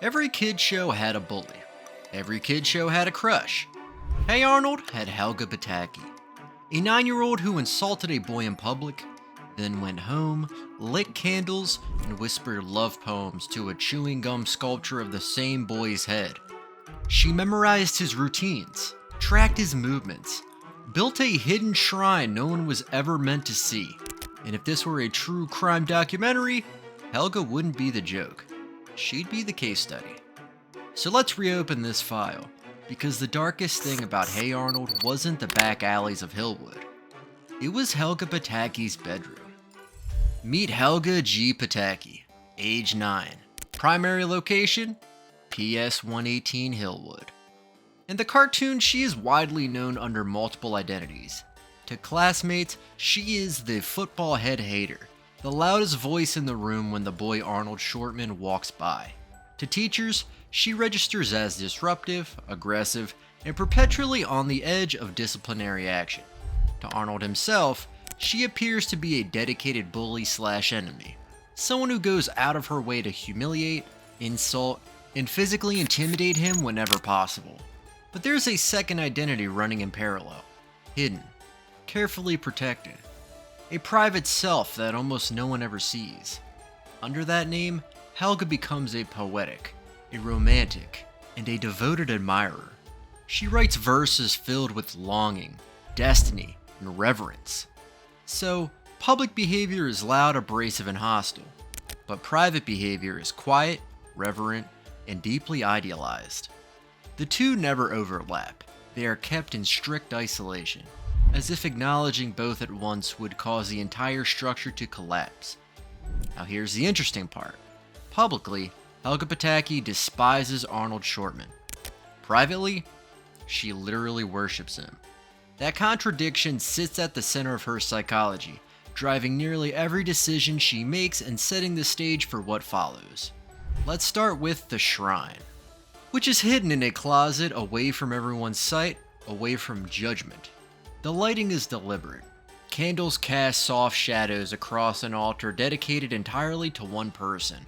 Every kid show had a bully. Every kid show had a crush. Hey Arnold had Helga Pataki, a 9-year-old who insulted a boy in public, then went home, lit candles, and whispered love poems to a chewing gum sculpture of the same boy's head. She memorized his routines, tracked his movements, built a hidden shrine no one was ever meant to see. And if this were a true crime documentary, Helga wouldn't be the joke. She'd be the case study. So let's reopen this file, because the darkest thing about Hey Arnold wasn't the back alleys of Hillwood. It was Helga Pataki's bedroom. Meet Helga G. Pataki, age 9. Primary location? PS 118 Hillwood. In the cartoon, she is widely known under multiple identities. To classmates, she is the football head hater, the loudest voice in the room when the boy Arnold Shortman walks by. To teachers, she registers as disruptive, aggressive, and perpetually on the edge of disciplinary action. To Arnold himself, she appears to be a dedicated bully/enemy, someone who goes out of her way to humiliate, insult, and physically intimidate him whenever possible. But there's a second identity running in parallel, hidden, carefully protected, a private self that almost no one ever sees. Under that name, Helga becomes a poetic, a romantic, and a devoted admirer. She writes verses filled with longing, destiny, and reverence. So, public behavior is loud, abrasive, and hostile, but private behavior is quiet, reverent, and deeply idealized. The two never overlap. They are kept in strict isolation, as if acknowledging both at once would cause the entire structure to collapse. Now here's the interesting part. Publicly, Helga Pataki despises Arnold Shortman. Privately, she literally worships him. That contradiction sits at the center of her psychology, driving nearly every decision she makes and setting the stage for what follows. Let's start with the shrine, which is hidden in a closet away from everyone's sight, away from judgment. The lighting is deliberate. Candles cast soft shadows across an altar dedicated entirely to one person.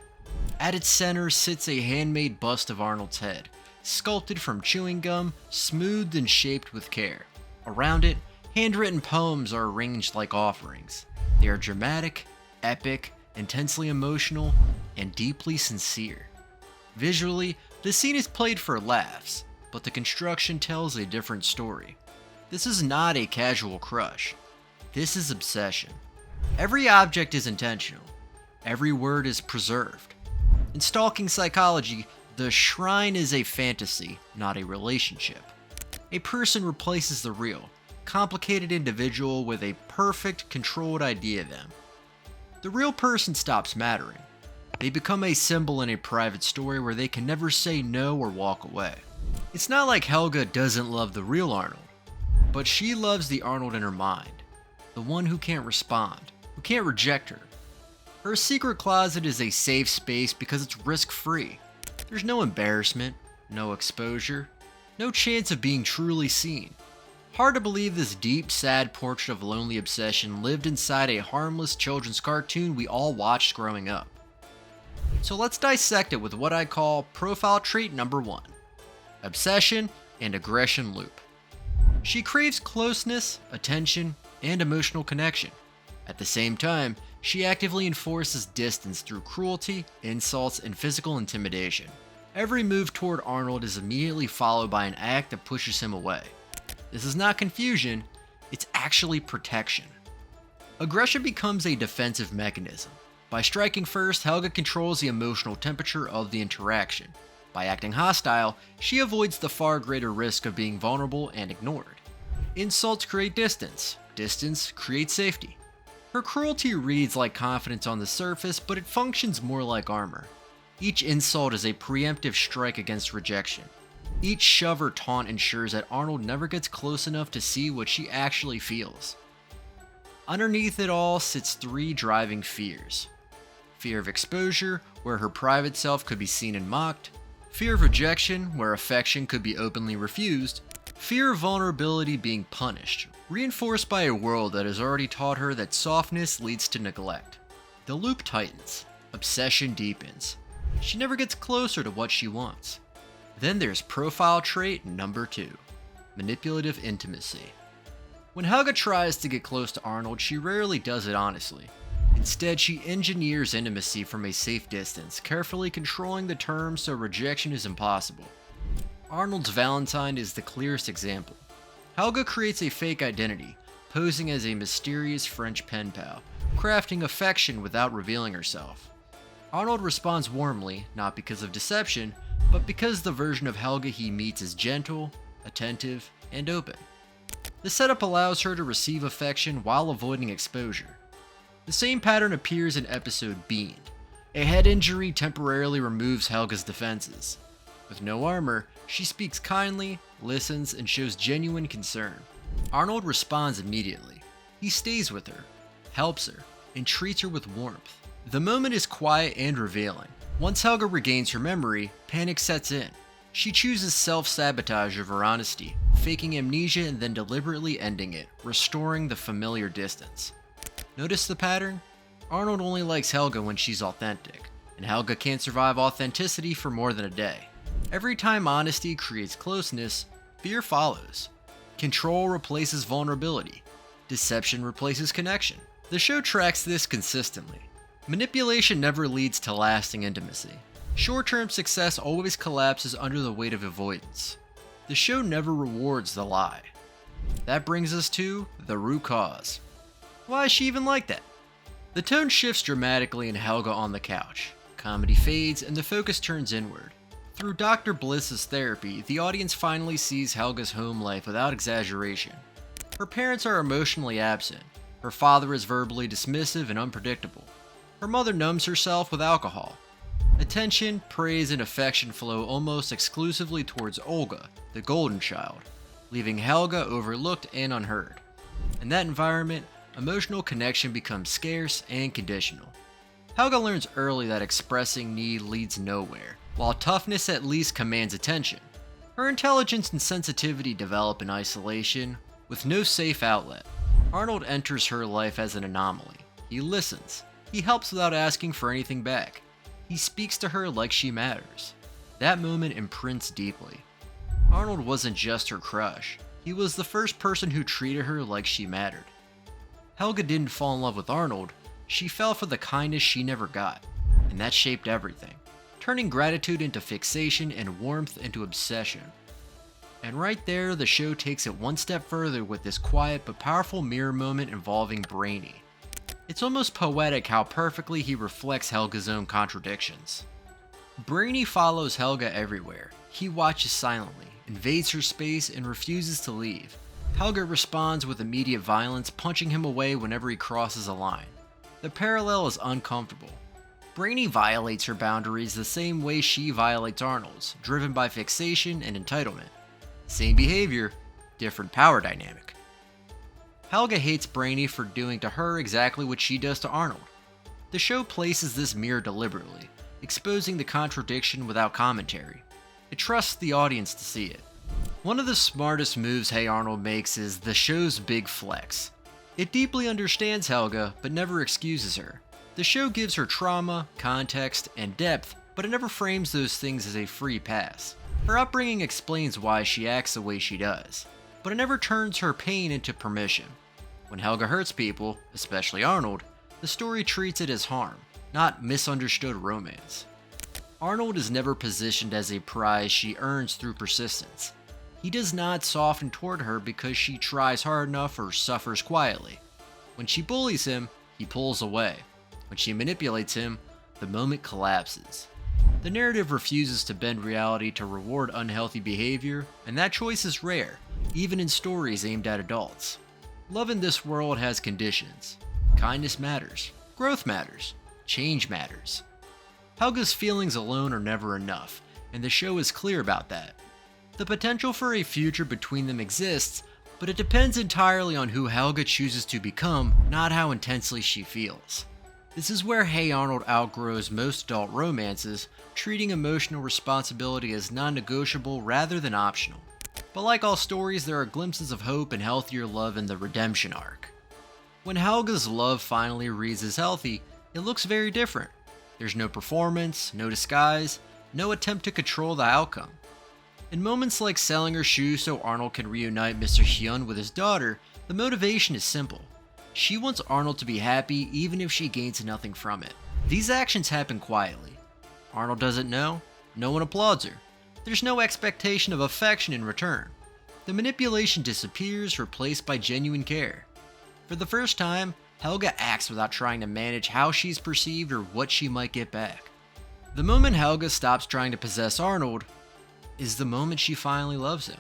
At its center sits a handmade bust of Arnold's head, sculpted from chewing gum, smoothed and shaped with care. Around it, handwritten poems are arranged like offerings. They are dramatic, epic, intensely emotional, and deeply sincere. Visually, the scene is played for laughs, but the construction tells a different story. This is not a casual crush. This is obsession. Every object is intentional. Every word is preserved. In stalking psychology, the shrine is a fantasy, not a relationship. A person replaces the real, complicated individual with a perfect, controlled idea of them. The real person stops mattering. They become a symbol in a private story where they can never say no or walk away. It's not like Helga doesn't love the real Arnold, but she loves the Arnold in her mind, the one who can't respond, who can't reject her. Her secret closet is a safe space because it's risk-free. There's no embarrassment, no exposure, no chance of being truly seen. Hard to believe this deep, sad portrait of lonely obsession lived inside a harmless children's cartoon we all watched growing up. So let's dissect it with what I call profile trait number 1, obsession and aggression loop. She craves closeness, attention, and emotional connection. At the same time, she actively enforces distance through cruelty, insults, and physical intimidation. Every move toward Arnold is immediately followed by an act that pushes him away. This is not confusion, it's actually protection. Aggression becomes a defensive mechanism. By striking first, Helga controls the emotional temperature of the interaction. By acting hostile, she avoids the far greater risk of being vulnerable and ignored. Insults create distance. Distance creates safety. Her cruelty reads like confidence on the surface, but it functions more like armor. Each insult is a preemptive strike against rejection. Each shove or taunt ensures that Arnold never gets close enough to see what she actually feels. Underneath it all sits 3 driving fears. Fear of exposure, where her private self could be seen and mocked. Fear of rejection, where affection could be openly refused. Fear of vulnerability being punished, reinforced by a world that has already taught her that softness leads to neglect. The loop tightens. Obsession deepens. She never gets closer to what she wants. Then there's profile trait number 2, manipulative intimacy. When Helga tries to get close to Arnold, she rarely does it honestly. Instead, she engineers intimacy from a safe distance, carefully controlling the terms so rejection is impossible. Arnold's Valentine is the clearest example. Helga creates a fake identity, posing as a mysterious French pen pal, crafting affection without revealing herself. Arnold responds warmly, not because of deception, but because the version of Helga he meets is gentle, attentive, and open. The setup allows her to receive affection while avoiding exposure. The same pattern appears in episode Bean. A head injury temporarily removes Helga's defenses. With no armor, she speaks kindly, listens, and shows genuine concern. Arnold responds immediately. He stays with her, helps her, and treats her with warmth. The moment is quiet and revealing. Once Helga regains her memory, panic sets in. She chooses self-sabotage over honesty, faking amnesia and then deliberately ending it, restoring the familiar distance. Notice the pattern? Arnold only likes Helga when she's authentic, and Helga can't survive authenticity for more than a day. Every time honesty creates closeness, fear follows. Control replaces vulnerability. Deception replaces connection. The show tracks this consistently. Manipulation never leads to lasting intimacy. Short-term success always collapses under the weight of avoidance. The show never rewards the lie. That brings us to the root cause. Why is she even like that? The tone shifts dramatically in Helga on the couch. Comedy fades and the focus turns inward. Through Dr. Bliss's therapy, the audience finally sees Helga's home life without exaggeration. Her parents are emotionally absent. Her father is verbally dismissive and unpredictable. Her mother numbs herself with alcohol. Attention, praise, and affection flow almost exclusively towards Olga, the golden child, leaving Helga overlooked and unheard. In that environment, emotional connection becomes scarce and conditional. Helga learns early that expressing need leads nowhere, while toughness at least commands attention. Her intelligence and sensitivity develop in isolation, with no safe outlet. Arnold enters her life as an anomaly. He listens. He helps without asking for anything back. He speaks to her like she matters. That moment imprints deeply. Arnold wasn't just her crush. He was the first person who treated her like she mattered. Helga didn't fall in love with Arnold. She fell for the kindness she never got. And that shaped everything, turning gratitude into fixation and warmth into obsession. And right there, the show takes it one step further with this quiet but powerful mirror moment involving Brainy. It's almost poetic how perfectly he reflects Helga's own contradictions. Brainy follows Helga everywhere. He watches silently, invades her space, and refuses to leave. Helga responds with immediate violence, punching him away whenever he crosses a line. The parallel is uncomfortable. Brainy violates her boundaries the same way she violates Arnold's, driven by fixation and entitlement. Same behavior, different power dynamic. Helga hates Brainy for doing to her exactly what she does to Arnold. The show places this mirror deliberately, exposing the contradiction without commentary. It trusts the audience to see it. One of the smartest moves Hey Arnold makes is the show's big flex. It deeply understands Helga, but never excuses her. The show gives her trauma, context, and depth, but it never frames those things as a free pass. Her upbringing explains why she acts the way she does, but it never turns her pain into permission. When Helga hurts people, especially Arnold, the story treats it as harm, not misunderstood romance. Arnold is never positioned as a prize she earns through persistence. He does not soften toward her because she tries hard enough or suffers quietly. When she bullies him, he pulls away. When she manipulates him, the moment collapses. The narrative refuses to bend reality to reward unhealthy behavior, and that choice is rare, even in stories aimed at adults. Love in this world has conditions. Kindness matters. Growth matters. Change matters. Helga's feelings alone are never enough, and the show is clear about that. The potential for a future between them exists, but it depends entirely on who Helga chooses to become, not how intensely she feels. This is where Hey Arnold outgrows most adult romances, treating emotional responsibility as non-negotiable rather than optional. But like all stories, there are glimpses of hope and healthier love in the redemption arc. When Helga's love finally reads as healthy, it looks very different. There's no performance, no disguise, no attempt to control the outcome. In moments like selling her shoes so Arnold can reunite Mr. Hyun with his daughter, the motivation is simple. She wants Arnold to be happy even if she gains nothing from it. These actions happen quietly. Arnold doesn't know, no one applauds her. There's no expectation of affection in return. The manipulation disappears, replaced by genuine care. For the first time, Helga acts without trying to manage how she's perceived or what she might get back. The moment Helga stops trying to possess Arnold is the moment she finally loves him.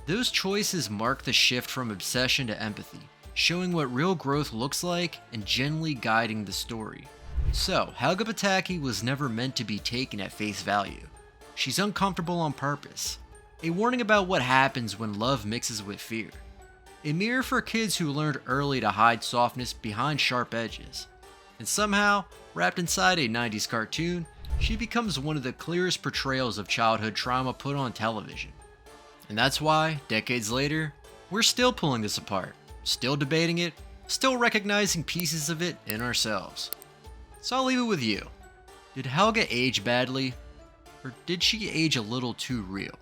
Those choices mark the shift from obsession to empathy, showing what real growth looks like and gently guiding the story. So, Helga Pataki was never meant to be taken at face value. She's uncomfortable on purpose. A warning about what happens when love mixes with fear. A mirror for kids who learned early to hide softness behind sharp edges. And somehow, wrapped inside a 90s cartoon, she becomes one of the clearest portrayals of childhood trauma put on television. And that's why, decades later, we're still pulling this apart, still debating it, still recognizing pieces of it in ourselves. So I'll leave it with you. Did Helga age badly? Or did she age a little too real?